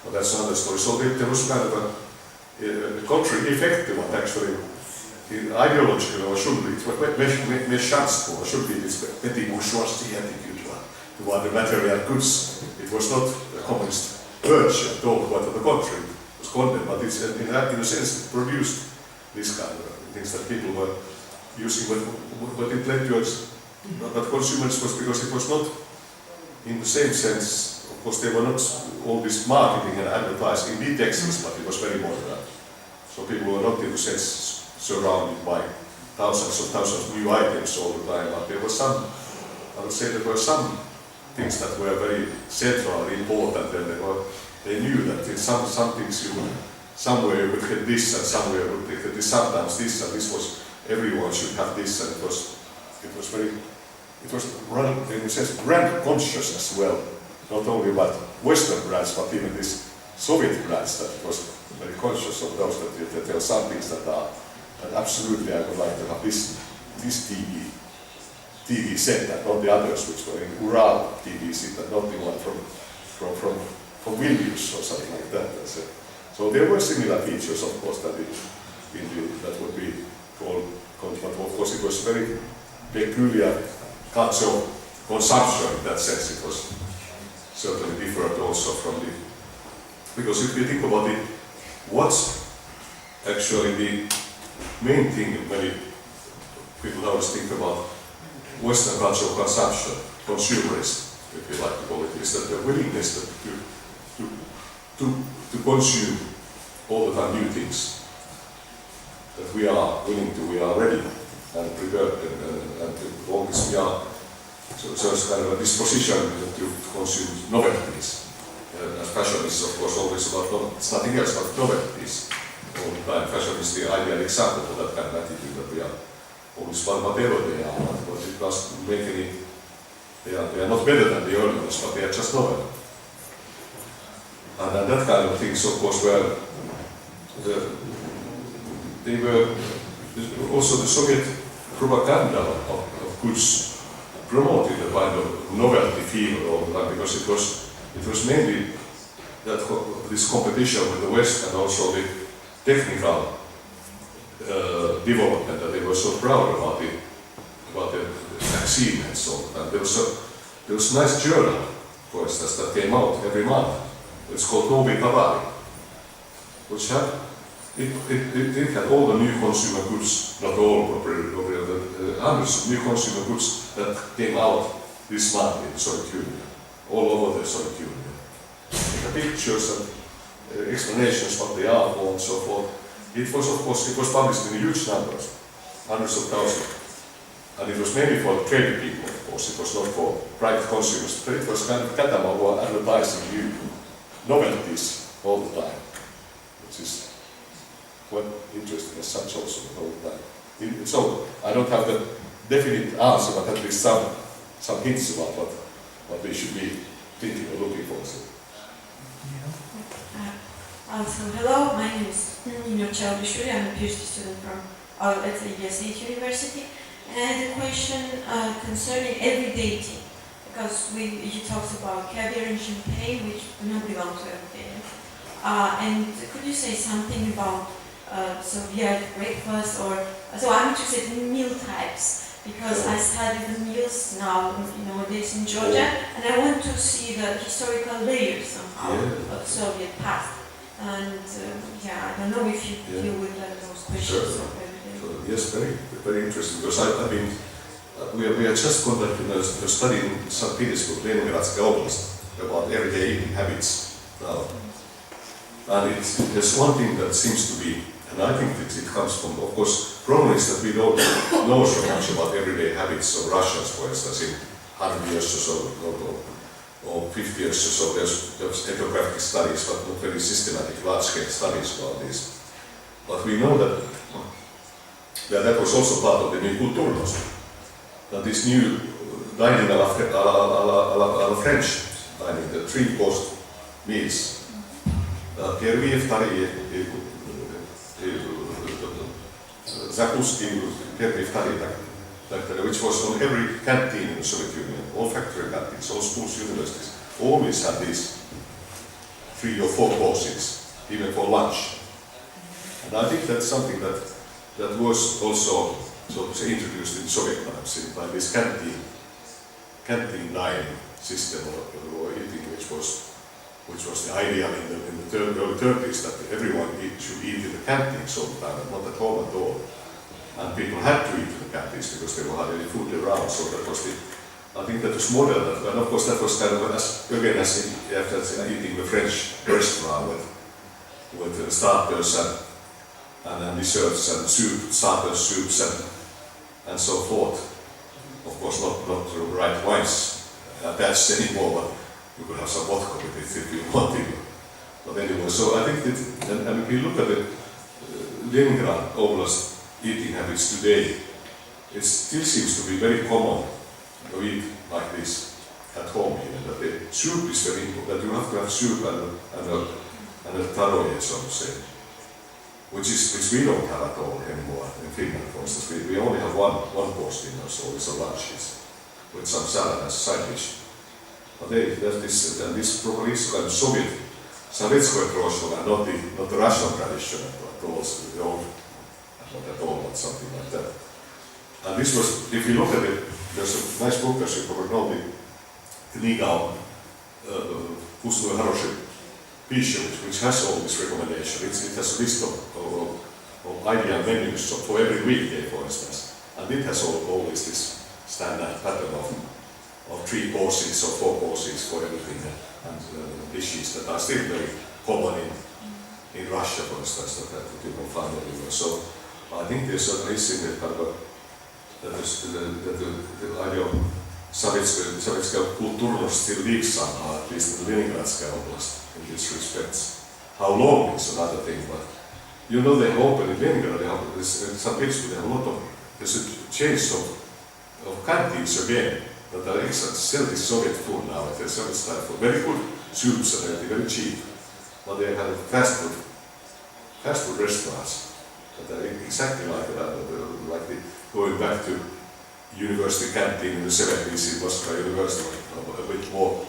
But that's another story. So there was kind of a contrary effect to what actually ideologically or should be, or should be this petty bourgeoisie attitude toward the material goods. It was not a communist urge at all, but on the contrary, it was condemned, but it's, in a sense it produced this kind of things that people were using, but it led to us, but consumerism was because it was not in the same sense. Of course, they were not all this marketing and advertising in Texas, but it was very moderate. So people were not in the sense surrounded by thousands of new items all the time, but there were some, I would say there were some things that were very central and important, and they knew that in some things you would, somewhere you would get this and somewhere you would get this, sometimes this, and this was, everyone should have this, and it was running in a sense brand conscious as well, not only about Western brands, but even these Soviet brands, that it was very conscious of those, that there are some things that are, and absolutely I would like to have this TV set and not the others which were in Ural TV set and not the one from Vilnius or something like that. So there were similar features, of course, that would be called, but of course it was very peculiar culture of consumption in that sense. It was certainly different also from the, because if you think about it, what's actually the main thing many people always think about Western culture of consumption, consumerism, if you like to call it, is that the willingness to consume all the time new things. That we are willing to, we are ready and prepared, and all this we are. So it's kind of a disposition to consume novelties. Fashion is of course always about, it's nothing else but novelties. All the time, fashion is the ideal example of that kind of attitude that we are always buy whatever they are, but it doesn't make any, they are not better than the early ones, but they are just novel. And that kind of things, of course, they were also the Soviet propaganda of goods promoted a kind of novelty fever all the time, because it was mainly that this competition with the West and also the technical development, that they were so proud about the achievements all the time. There was a nice journal, for instance, that came out every month. It's called Nomenklatura, which had all the new consumer goods, not all, but hundreds of new consumer goods that came out this month in the Soviet Union, all over the Soviet Union. The pictures and explanations what they are for and so forth. It was, of course, it was published in huge numbers, hundreds of thousands. And it was mainly for trade people, of course. It was not for private consumers. But it was kind of catalog advertising new novelties all the time, which is quite interesting as such also all the time. So I don't have the definite answer, but at least some hints about what we should be thinking or looking for. So hello, my name is Yuka. I'm a PhD student from State University. And I had a question concerning everyday tea, because you talked about caviar and champagne, which do not belong to everyday. And could you say something about so we had breakfast, or so I'm interested in meal types, because I study the meals now nowadays in Georgia, and I want to see the historical layers somehow of Soviet past. And I don't know if you deal with those questions. Sure. Yes, very interesting. Because I mean, we are just conducting a study in St. Petersburg, about everyday eating habits now. And there's one thing that seems to be, and I think that it comes from, of course, problem is that we don't know so much about everyday habits of Russians, for instance, in 100 years or so, or 50 years or so. There's ethnographic studies, but not very systematic, large-scale studies about this. But we know that that was also part of the new Kultúra, that this new dining a la French dining, the three-course meals. Which was on every canteen in the Soviet Union, all factory canteens, all schools, universities, always had these 3 or 4 courses, even for lunch. And I think that's something that was also, so to say, introduced in Soviet times by this canteen dining system or eating, which was the ideal in the early 30s, that everyone should eat in the canteens all the time, and not at home at all. And people had to eat in the canteens because there were hardly any food around. So that was I think that was model. And of course that was kind of after eating the French restaurant with starters and desserts and starters, soups and so forth. Of course not the right wines attached anymore, but you could have some vodka with it if you wanted. But anyway, so I think that, and if you look at the Leningrad Oblast eating habits today, it still seems to be very common to eat like this at home even, that the soup is very important, that you have to have soup and a taroje, so to say, which we don't have at all anymore in Finland, for instance. We only have one course dinner, so it's a lunch with some salad as a side dish. But this probably is kind of Sovietskoye troshka, and not the Russian tradition at all, the old, not at all, but something like that. And this was, if you look at it, there's a nice book, as you probably know, the Kniga Вкусную хорошую пищу, which has all this recommendation. It has a list of ideal menus for every weekday, for instance. And it has always this standard pattern of 3 courses or 4 courses for everything, and dishes that are still very common in Russia, for instance, that you can find everywhere. So I think there's a risk in kind of that the idea of Sovietskaya kulturnost still lives somehow, at least in the Leningradskaya Oblast, in these respects. How long is another thing, but you know they open in Leningrad, some places they have a lot of, there's a change of canteens again, that are sell this Soviet food now, the Soviet style food, very good soups and everything, very cheap, but they have fast food restaurants that are exactly like that, going back to university canteen in the 70s in Moscow University, a bit more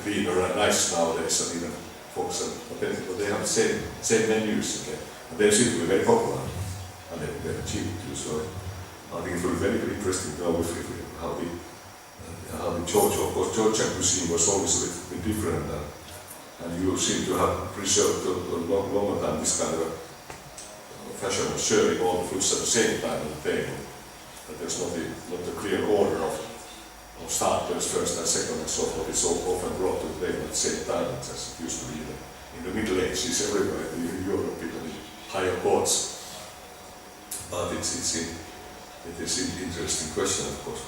cleaner and nice nowadays, and even folks, but they have the same menus again, and they seem to be very popular, and they're very cheap too. So I think it will be very, very interesting to know how the Georgian cuisine was always a bit different, and you seem to have preserved a longer time this kind of fashion of serving all the foods at the same time on the table. That there's not a clear order of starters first and second and so forth. It's all often brought to the table at the same time as it used to be in the Middle Ages everywhere in Europe, even in higher courts. But it is an interesting question, of course,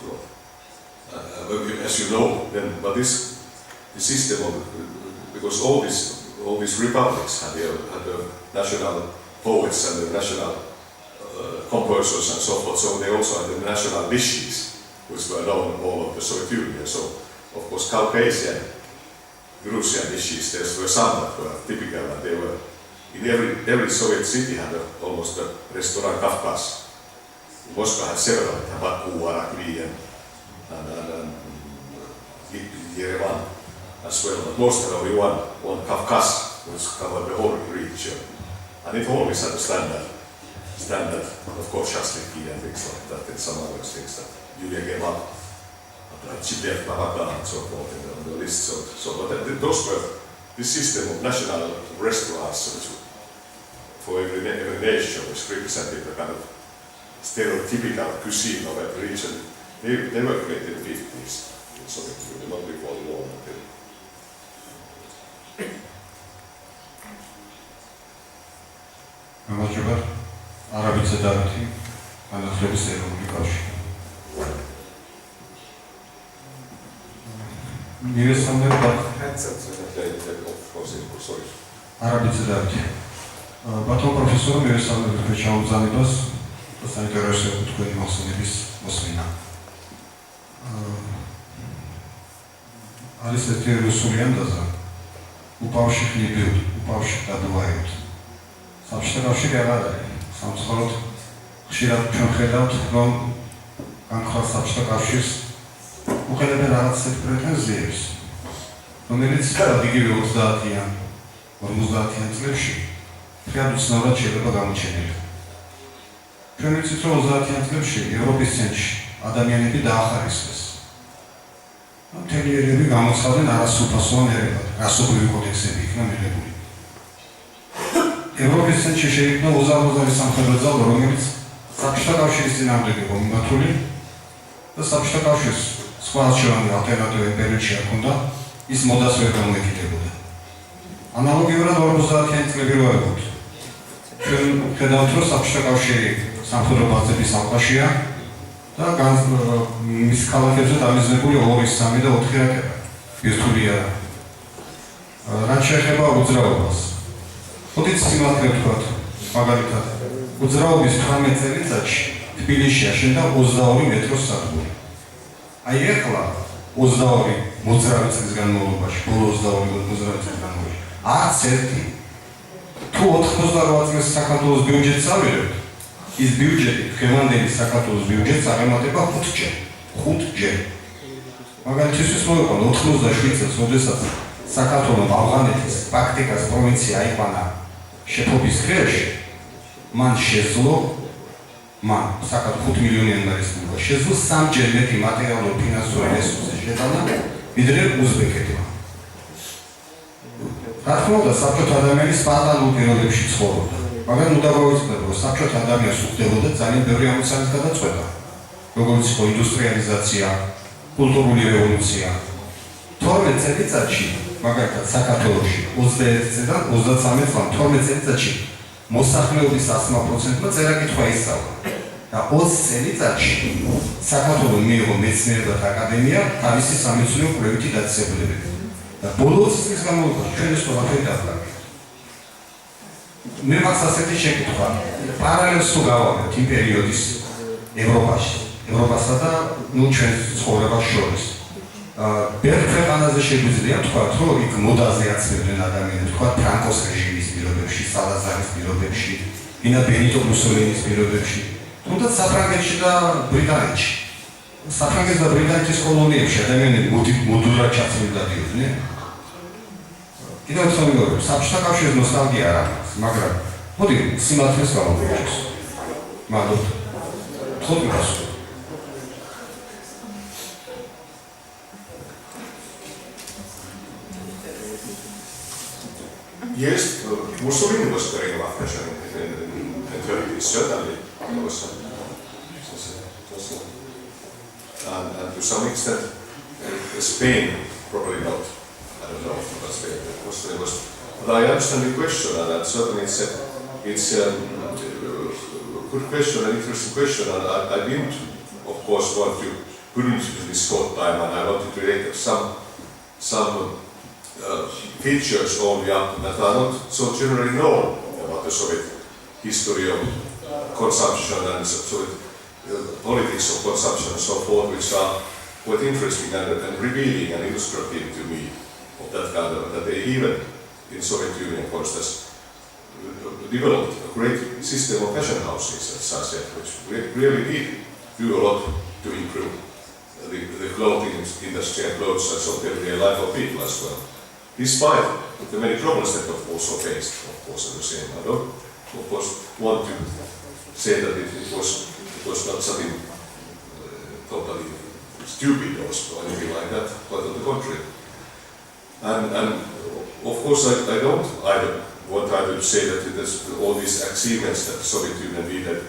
as you know, then, but the system of, because all these republics had the national poets and the national composers and so forth, so they also had the national dishes, which were known all over the Soviet Union. So, of course, Caucasian, Georgian dishes, there were some that were typical, and they were, in every Soviet city had almost a restaurant Kafkas. Moscow had several, Tabaku, Arakli, and Yerevan as well, but most had only one Kafkas, which covered the whole region. And it always had a standard, of course, shasliki and things like that, and some other things that Julia gave up, Chibet, Babaka, and so forth on the list. But those were the system of national restaurants, which for every nation, which represented the kind of stereotypical cuisine of every region. They were created in the 50s in Soviet Union, not before the war. გამარჯობა. არაბეთსა და არათი განათლების ეროვნული კავშირი. მივესალმებ არაბეთსა და არათი. ბატონ პროფესორი, მივესალმებ თქვენ ჩამოგზავნებას და საინტერესო თქვენი მოხსენების მოსმენა. არის ერთი რუსული ანდაზა. უპავში ხნიბილ, უპავში გადავაიოთ. საბჭოთა კავშირი არ არის. სამწუხაროდ ხშირად ჩვენ ხედავთ, რომ განხილვა საბჭოთა კავშირს უყენებენ რაღაც პრეტენზიებს. რომელიც იგივე 30-იან 50-იან წლებში ფრიად უცნაურად შეიძლება გამოჩენილი. ჩვენ ვიცით, რომ 30-იან წლებში ევროპის ცენტრში ადამიანები დაახარისხეს. მთელი ერები გამოცხადდნენ არასრულფასოვან ერებად, რასობრივი კოდექსები იქნა მიღებული. ევროპის ცენტრში შეიქმნა უზარმაზარი სამხედრო ძალა, რომელიც საბჭოთა კავშირის წინააღმდეგ იყო მიმართული და საბჭოთა კავშირს სხვა არჩევანი ალტერნატივა პერიოდში არ ჰქონდა, ის მოდას ვერ გამოეკიდებოდა. ანალოგიურად 50-იან წლები რო აღვთ. ჩვენ ხედავთ, რომ საბჭოთა კავშირი სამხედრო ბაზების ალყაშია და მის ქალაქებზე დამიზნებული 2, 3 და 4 რაკეტა. ბირთვულია. რაც შეეხება უძრაობას. მოდით სიმართლე ვთქვათ, მაგალითად, უძრაობის 18 წელიწადში თბილისში აშენდა 22 მეტროს სადგური. აი ეხლა 22 მოძრავი წლის განმავლობაში, ბოლო 22 მოძრავი წლის განმავლობაში, არც ერთი თუ 88 წლის საქართველოს ბიუჯეტს ავიღებთ, ის ბიუჯეტი დღევანდელი საქართველოს ბიუჯეტს აღემატება 5-ჯერ. მაგალითისთვის მოვიყვანო 87 წელს, როდესაც საქართველოს ავღანეთის პრაქტიკას პროვინცია აიყვანა შეფობის დღეებში, მან შეძლო საქართველოს 5 მილიონიანი რესპუბლიკა შეძლო 3-ჯერ მეტი მატერიალურ ფინანსური რესურსის შეტანა, ვიდრე უზბეკეთმა. რა თქმა უნდა, საბჭოთა ადამიანი სპარტანულ პირობებში ცხოვრობდა. მაგრამ უნდა გავიწყდეთ, რომ საბჭოთა ადამიანს უხდებოდა ძალიან ბევრი ამოცანის გადაწყვეტა, როგორც იყო ინდუსტრიალიზაცია, კულტურული რევოლუცია. 12 წელიწადში, მაგალითად საქართველოში 21 წლიდან 33 წლამდე 12 წელიწადში მოსახლეობის 100%-მა წერა-კითხვა ისწავლა. და 20 წელიწადში საქართველოს მიიღო მეცნიერებათა აკადემია თავისი სამეცნიერო კვლევითი დაწესებულებები. და ბოლო 20 წლის განმავლობაში ჩვენ ეს ყველაფერი დავდაგეთ. მე მაქვს ასეთი შეკითხვა. პარალელს თუ გავავარდეთ იმ პერიოდის ევროპასა და ჩვენ ცხოვრებას შორის. ბევრ ქვეყანაზე შეგვიძლია ვთქვათ, რომ იქ მოდაზე აცნებდნენ ადამიანებს, ვთქვათ, ფრანკოს რეჟიმის პირობებში, სალაზარის პირობებში, ინა ბენიტო მუსოლინის პირობებში, თუნდაც საფრანგეთში და ბრიტანეთში. საფრანგეთის და ბრიტანეთის კოლონიებში ადამიანები მოდურად ჩაცმული დადიოდნენ. კიდევ ერთხელ მიგორებ, საბჭოთა კავშირის ნოსტალგია არ აქვს, მაგრამ მოდი სიმართლეს გავამბობთ. მადლობთ. თქვენ გასულ. Yes, Mussolini was very fashion in 30s, certainly. And to some extent, Spain, probably not. I don't know, but Spain was. But I understand the question, and certainly it's a good question, an interesting question, and I didn't, of course, couldn't in this short time, and I wanted to relate some features only up that are not so generally known about the Soviet history of consumption and Soviet politics of consumption and so forth, which are quite interesting and revealing and illustrative to me of that kind of, that they even in Soviet Union, for instance, developed a great system of fashion houses, as I said, which really did do a lot to improve the clothing industry and clothes and so everyday life of people as well. Despite the many problems that have also faced, of course, at the same. I don't, of course, want to say that it was not something totally stupid or anything like that, but on the contrary. And of course, I don't either want to say that it is all these achievements that the Soviet Union did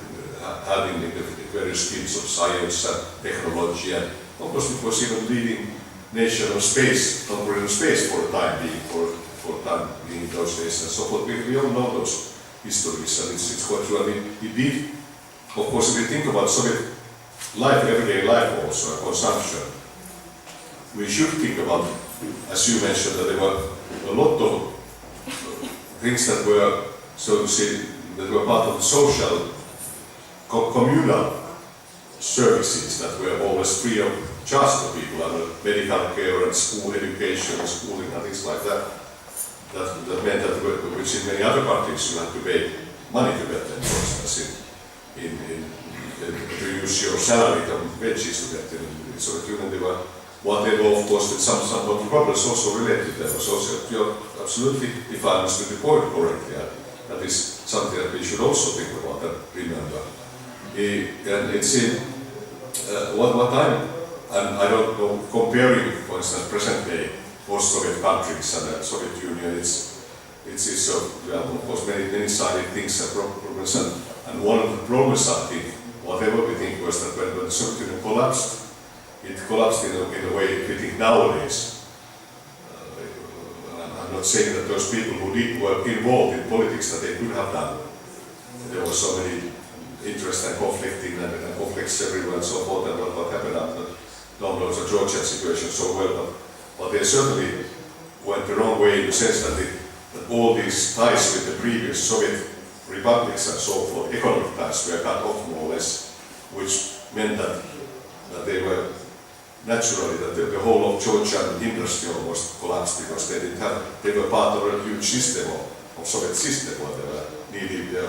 having the various fields of science and technology, and of course, it was even leading nation of space, operating space for the time being, in those days and so forth. We all know those histories, and it's quite true. I mean, it did, of course, if we think about Soviet life, everyday life also, consumption, we should think about, as you mentioned, that there were a lot of things that were, so to say, that were part of the social, communal services that were always free of charge to people, and medical care and school education and schooling and things like that. That meant that, which in many other countries you had to pay money to get them, for instance, to use your salary and wages to get them. So that they were whatever, of course, with some problems also related to them. So you're absolutely, if I understood the point correctly, that is something that we should also think about and remember. And it's in what I don't know, comparing, for instance, present day post-Soviet countries and the Soviet Union, it's of course many sided things and problems, and one of the problems, I think, whatever we think, was that when the Soviet Union collapsed, it collapsed in a way we think nowadays. I'm not saying that those people who were involved in politics that they could have done. There were so many interests and conflicting and conflicts everywhere and so forth, and what happened after the Georgian situation so well, but they certainly went the wrong way in the sense that all these ties with the previous Soviet republics and so forth, economic ties, were cut off more or less, which meant that they were naturally, that the whole of Georgian industry almost collapsed because they were part of a huge system of Soviet system where they were needing their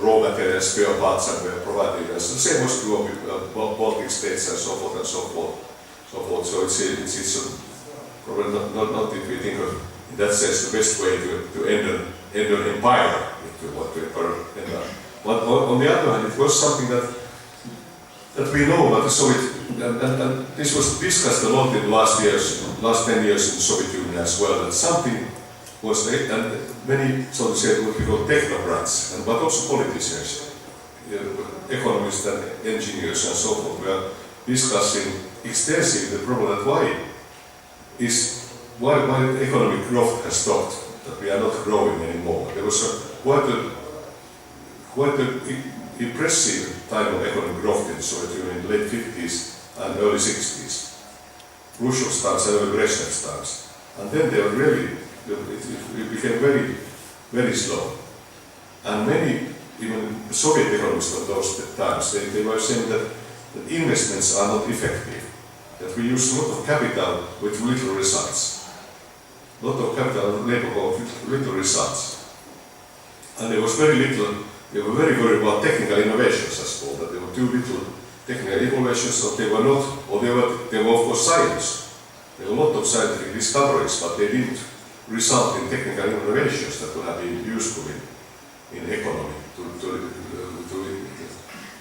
raw materials, spare parts, and were provided. The same was true of Baltic states and so forth and so forth. So it's probably not if we think of, in that sense, the best way to end an empire, if you want to end up. But on the other hand, it was something that we know about the Soviet, and this was discussed a lot in the last 10 years in the Soviet Union as well, that something was, and many, so to say, what we call technocrats, but also politicians, economists and engineers and so forth, were discussing extensively the problem that why economic growth has stopped, that we are not growing anymore. There was quite an impressive time of economic growth in the Soviet Union in the late 50s and early 60s. Khrushchev's times and early Brezhnev's times. And then they were really, it became very, very slow. And many, even Soviet economists of those times, they were saying that investments are not effective, that we use a lot of capital with little results. A lot of capital and labor with little results. And there was very little, they were very worried about technical innovations as well, that there were too little technical innovations, so they were not, or they were of course science. There were a lot of scientific discoveries, but they didn't result in technical innovations that would have been useful in economy to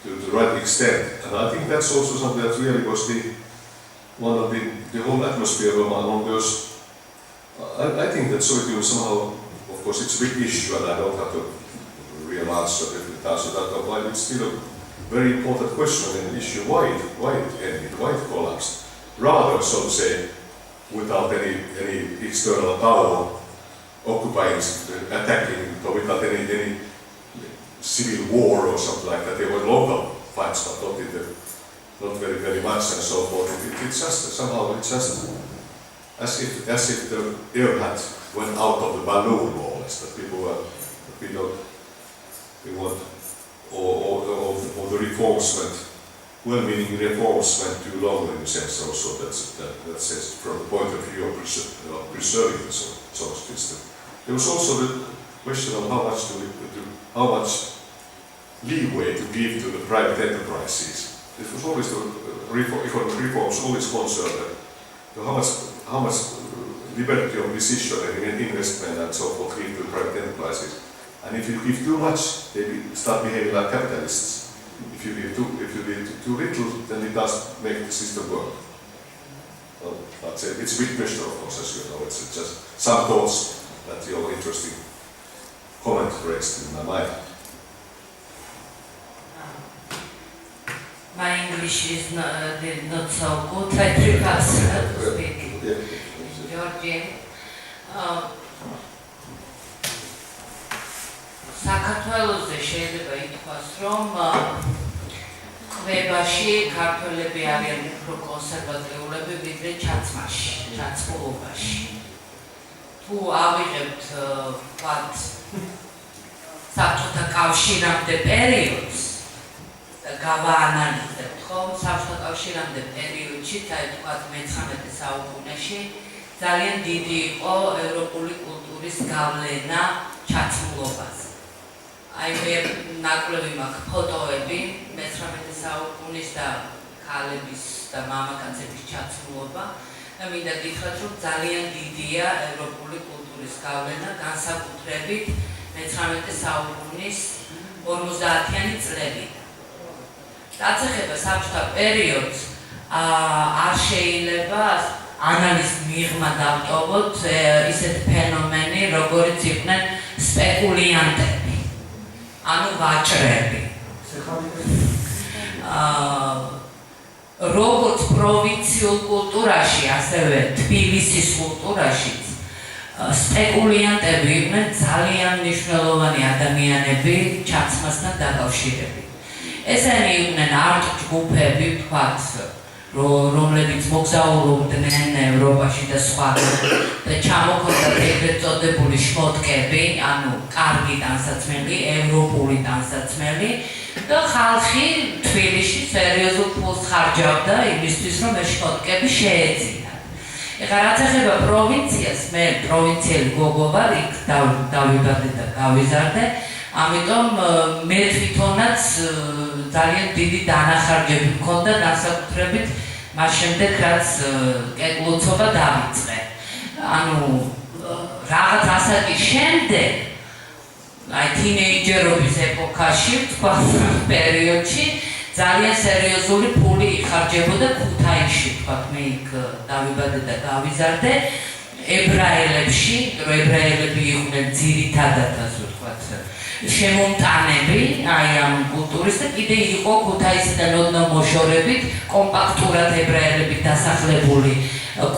the right extent. And I think that's also something that really was one of the whole atmosphere among those. I think that Soviet Union somehow, of course it's a big issue and I don't have to real answer that, but why it's still a very important question and issue, why it ended, why it collapsed. Rather, so to say, without any external power occupying, attacking, or without any civil war or something like that. There were local fights, but not very much and so forth. It's just somehow it's just as if the air had went out of the balloon, more or less. That people were we want or the reforms went, well-meaning reforms went too long in the sense also that says from the point of view of preserving the social system. There was also the question of how much leeway to give to the private enterprises. This was always the economic reforms always concerned how much liberty of decision and investment and so forth give to the private enterprises. And if you give too much, they start behaving like capitalists. If you give too little, then it does make the system work. Well, it's a big question, of course, as you know. It's just some thoughts that your interesting comment raised in my mind. My English is not so good. I prefer to speak Georgian. საქართველოსზე შეიძლება ითქვას, რომ კვებაში ქართველები არიან უფრო კონსერვატიულები ვიდრე ჩაცმაში, ჩაცმულობაში. თუ ავიღებთ ვთქვათ საბჭოთა კავშირამდე პერიოდს და გავაანალიზებთ, ხომ, საბჭოთა კავშირამდე პერიოდში, ვთქვათ მე-19 საუკუნეში ძალიან დიდი იყო ევროპული კულტურის გავლენა ჩაცმულობაზე. აი მე ნაკლები მაქვს ფოტოები მე-19 საუკუნის და ქალების და მამაკაცების ჩაცმულობა და მინდა გითხრათ, რომ ძალიან დიდია ევროპული კულტურის გავლენა, განსაკუთრებით მე-19 საუკუნის 50-იანი წლებიდან. რაც ეხება საბჭოთა პერიოდს, არ შეიძლება ანალიზის მიღმა დავტოვოთ ისეთ ფენომენი, როგორიც იყვნენ სპეკულიანტები, ანუ ვაჭრები. როგორც პროვინციულ კულტურაში, ასევე თბილისის კულტურაშიც სპეკულიანტები იყვნენ ძალიან მნიშვნელოვანი ადამიანები ჩაცმასთან დაკავშირებით. ესენი იყვნენ არტ ჯგუფები, ვთქვათ, რომლებიც მოგზაურობდნენ ევროპაში და სხვა და ჩამოქონდათ ეგრეთ წოდებული შმოტკები, ანუ კარგი ტანსაცმელი, ევროპული ტანსაცმელი და ხალხი თბილისში სერიოზულ ფულს ხარჯავდა იმისთვის, რომ ეს შმოტკები შეეძინათ. ეხლა რაც ეხება პროვინციას, მე პროვინციელი გოგო ვარ, იქ დავიბადე და გავიზარდე, ამიტომ მე თვითონაც ძალიან დიდი დანახარჯები მქონდა განსაკუთრებით მას შემდეგ, რაც კეკლუცობა დავიწყე. ანუ რაღაც ასაკის შემდეგ, აი თინეიჯერობის ეპოქაში, ვთქვათ, პერიოდში ძალიან სერიოზული ფული იხარჯებოდა ქუთაისში, ვთქვათ, მე იქ დავიბადე და გავიზარდე, ებრაელებში, რომ ებრაელები იყვნენ ძირითადად, ასე ვთქვათ, შემომტანები, აი ამ კულტურის და კიდე იყო ქუთაისიდან ოდნავ მოშორებით კომპაქტურად ებრაელებით დასახლებული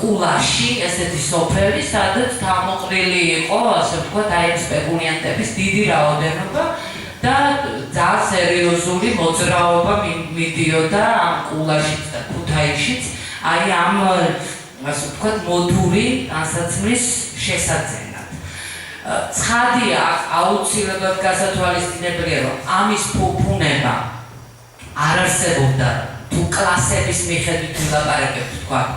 კულაში, ესეთი სოფელი, სადაც თავმოყრილი იყო, ასე ვთქვათ, აი სპეკულიანტების დიდი რაოდენობა და ძალიან სერიოზული მოძრაობა მიდიოდა ამ კულაშიც და ქუთაისშიც, აი ამ, ასე ვთქვათ, მოდური ტანსაცმლის შესაძენად. ცხადია, აუცილებლად გასათვალისწინებელია, რომ ამის ფუფუნება არ არსებობდა თუ კლასების მიხედვით ვილაპარაკებთ, ვთქვათ,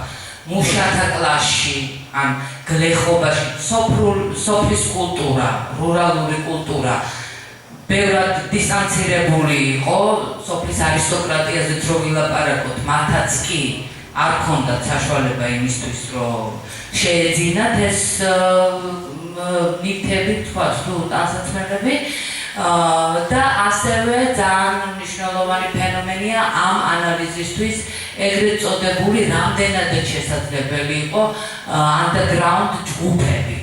მუშათა კლასში, ან გლეხობაში, სოფლის კულტურა, რურალური კულტურა, ბევრად დისტანცირებული იყო, სოფლის არისტოკრატიაზეც რო ვილაპარაკოთ, მათაც კი არ ჰქონდათ საშუალება იმისთვის, რომ შეეძინათ ეს ნივთები, თქვათ, თუ ტანსაცმელები და ასევე ძალიან მნიშვნელოვანი ფენომენია ამ ანალიზისთვის ეგრეთ წოდებული რამდენადაც შესაძლებელი იყო underground ჯგუფები.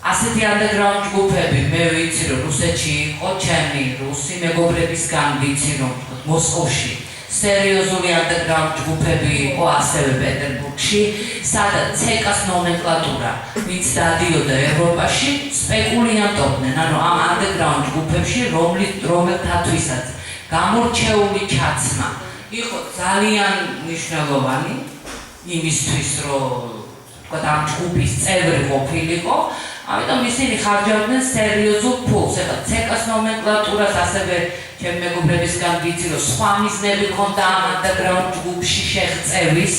ასეთი underground ჯგუფები მე ვიცი, რომ რუსეთში იყო, ჩემი რუსი მეგობრებისგან ვიცი, რომ მოსკოვში სერიოზული underground ჯგუფები იყო, ასევე პეტერბურგში, სადაც ცეკას ნომენკლატურა, ვინც დადიოდა ევროპაში, სპეკულიანტობდნენ, ანუ ამ underground ჯგუფებში, რომელთათვისაც გამორჩეული ჩაცმა იყო ძალიან მნიშვნელოვანი იმისთვის, რომ ვთქვათ, ამ ჯგუფის წევრი ყოფილიყო, ამიტომ ისინი ხარჯავდნენ სერიოზულ ფულს. ეხლა ცეკას ნომენკლატურას ასევე ჩემი მეგობრებისგან ვიცი, რომ სხვა მიზნები ჰქონდა ამ underground ჯგუფში შეღწევის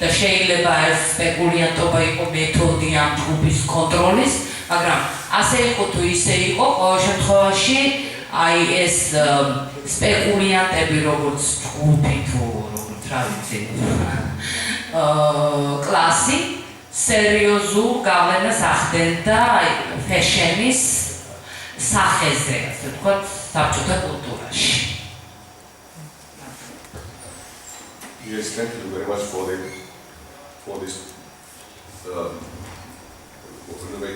და შეიძლება ეს სპეკულიანტობა იყო მეთოდი ამ ჯგუფის კონტროლის, მაგრამ ასე იყო თუ ისე იყო, ყოველ შემთხვევაში აი ეს სპეკულიანტები როგორც ჯგუფი თუ როგორც რა ვიცი კლასი სერიოზულ გავლენას ახდენდა ფეშენის სახეზე, ასე ვთქვათ, საბჭოთა კულტურაში. Yes, thank you very much for this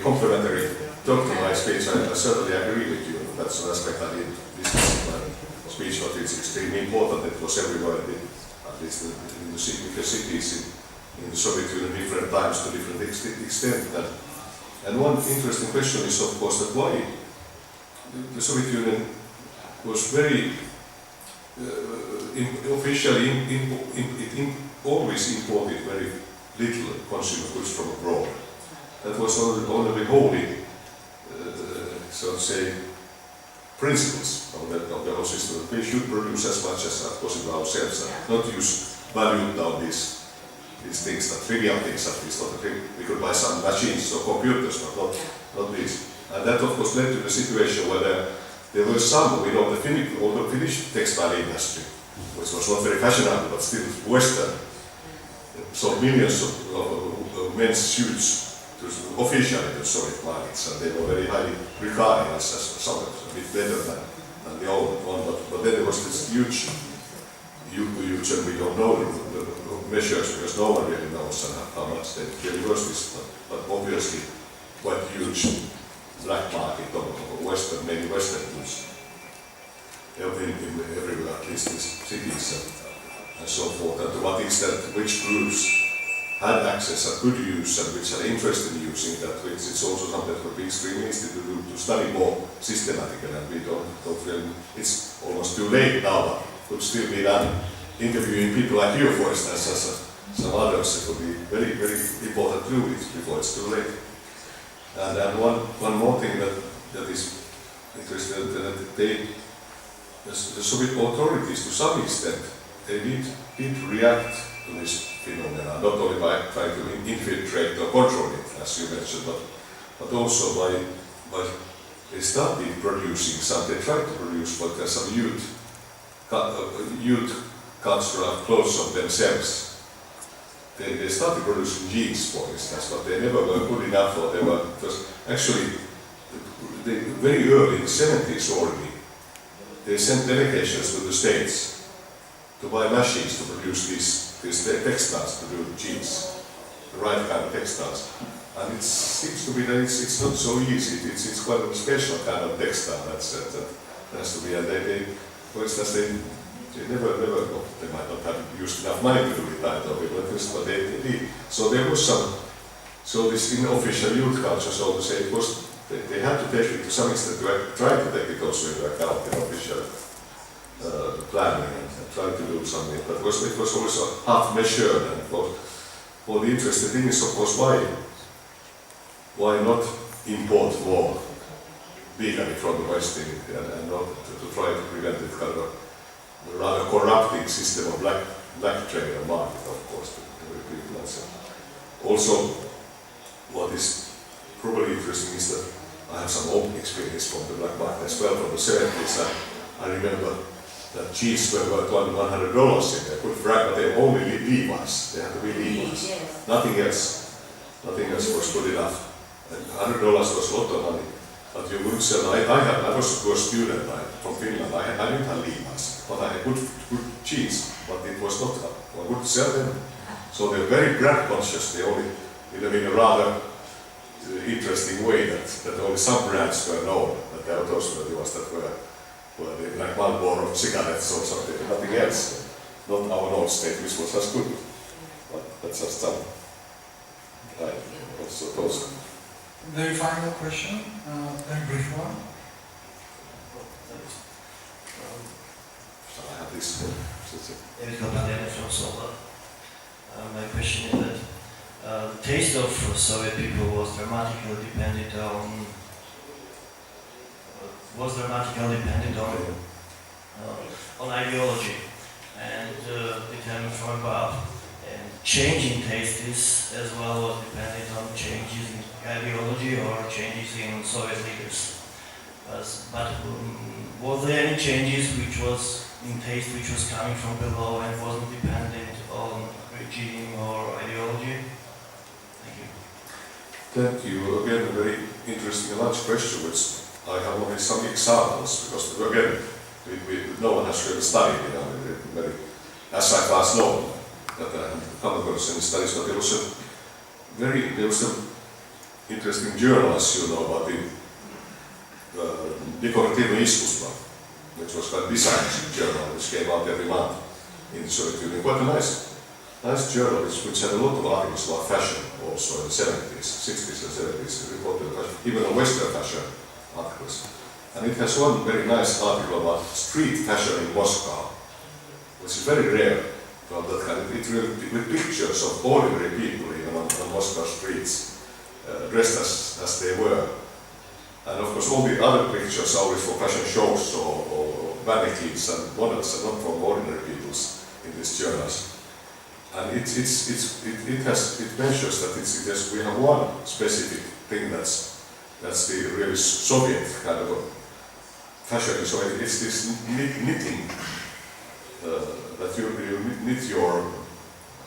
complimentary talk to my speech. I certainly agree with you. That's an aspect I did discuss in my speech, but it's extremely important that it was everywhere, at least in the cities in the Soviet Union, different times to different extent. And one interesting question is, of course, that why the Soviet Union was very officially it always imported very little consumer goods from abroad. That was one of the holy, so to say, principles of the whole system. We should produce as much as possible ourselves and not use value down these things, the trivial things at least. We could buy some machines or computers, but not these. And that, of course, led to the situation where there were some, we know, the Finnish textile industry which was not very fashionable, but still Western, sold millions of men's suits officially to Soviet markets, and they were very highly regarded as somewhat a bit better than the old one. But then there was this huge, and we don't know the measures because no one really knows how much they really was this, but obviously quite huge black market of Western, many Western goods. Everywhere, at least in cities and so forth, and to what extent which groups had access and could use and which had interest in using that, which it's also something that would be extremely easy to do, to study more systematically, and we don't really, it's almost too late now, but could still be done. Interviewing people like you, for instance, as some others, it would be very, very important to do it before it's too late. And one more thing that is interesting, that the Soviet authorities, to some extent, they did react to this phenomena, not only by trying to infiltrate or control it, as you mentioned, but also by they started producing some, they tried to produce some youth cultural clothes of themselves. They started producing jeans, for instance, but they never were good enough, or they were, because actually, very early in the 70s already, they sent delegations to the States to buy machines to produce these textiles, to do jeans, the right kind of textiles. And it seems to be that it's not so easy. It's quite a special kind of textile that has to be. And they for instance, they never got, they might not have used enough money to do it either, but they did. So there was so this unofficial youth culture, so to say, it was. They had to take it to some extent, to try to take it also into account in official planning and try to do something, but it was also half measured. And for the interesting thing is, of course, why not import more legally from the West and not to try to prevent it kind of a rather corrupting system of black trade and market, of course, to repeat myself. Also, what is probably interesting is that I have some own experience from the black market as well, from the 70s. I remember that jeans were worth $100 in there, good brag, but they were only Levi's. They had to be Levi's. Yes. Nothing else was good enough. And $100 was a lot of money, but you wouldn't sell. I was a poor student from Finland. I didn't have Levi's, but I had good jeans, but it was not. I wouldn't sell them. So they're very brand conscious. They only, in a rather interesting way that only some brands were known, but there were those the ones that were like Marlboro or cigarettes or something, nothing else. Not our own state, which was as good, but that's just some. Also those. The final question, a brief one. So I have this. My question is that the taste of Soviet people was dramatically dependent on ideology, and determined from above. And changing tastes as well was dependent on changes in ideology or changes in Soviet leaders. But was there any changes which was in taste which was coming from below and wasn't dependent on regime or ideology? Thank you. Again, a very interesting and large question, which I have only some examples, because again, no one has really studied it, very, as far as known, that I haven't come across any studies, but there was some interesting journal, as you know, about the Decorative Iskustva, which was a design journal, which came out every month in the Soviet Union. Quite a nice journal, which had a lot of articles about fashion also in the 70s, 60s and 70s, reported fashion, even on Western fashion articles. And it has one very nice article about street fashion in Moscow, which is very rare from that kind. It really, with pictures of ordinary people even on Moscow streets, dressed as they were. And of course all the other pictures are always for fashion shows or mannequins and models, and not from ordinary people in these journals. And it mentions that we have one specific thing that's the really Soviet kind of fashion. So it's this knitting that you need your,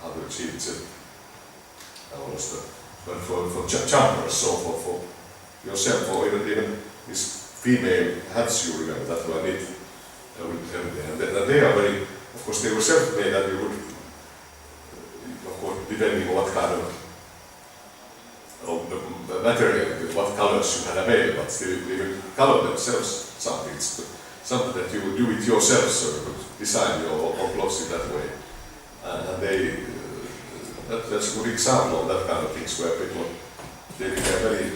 how to achieve it, but for jumpers, so for yourself, or even this female hats you remember that were knit and they are very, of course they were self-made, and you would, of course, depending on what kind of material, what colors you had available, but still they will color themselves something. It's something that you would do it yourself, so you could design your clothes in that way. And that's a good example of that kind of things where people, they became very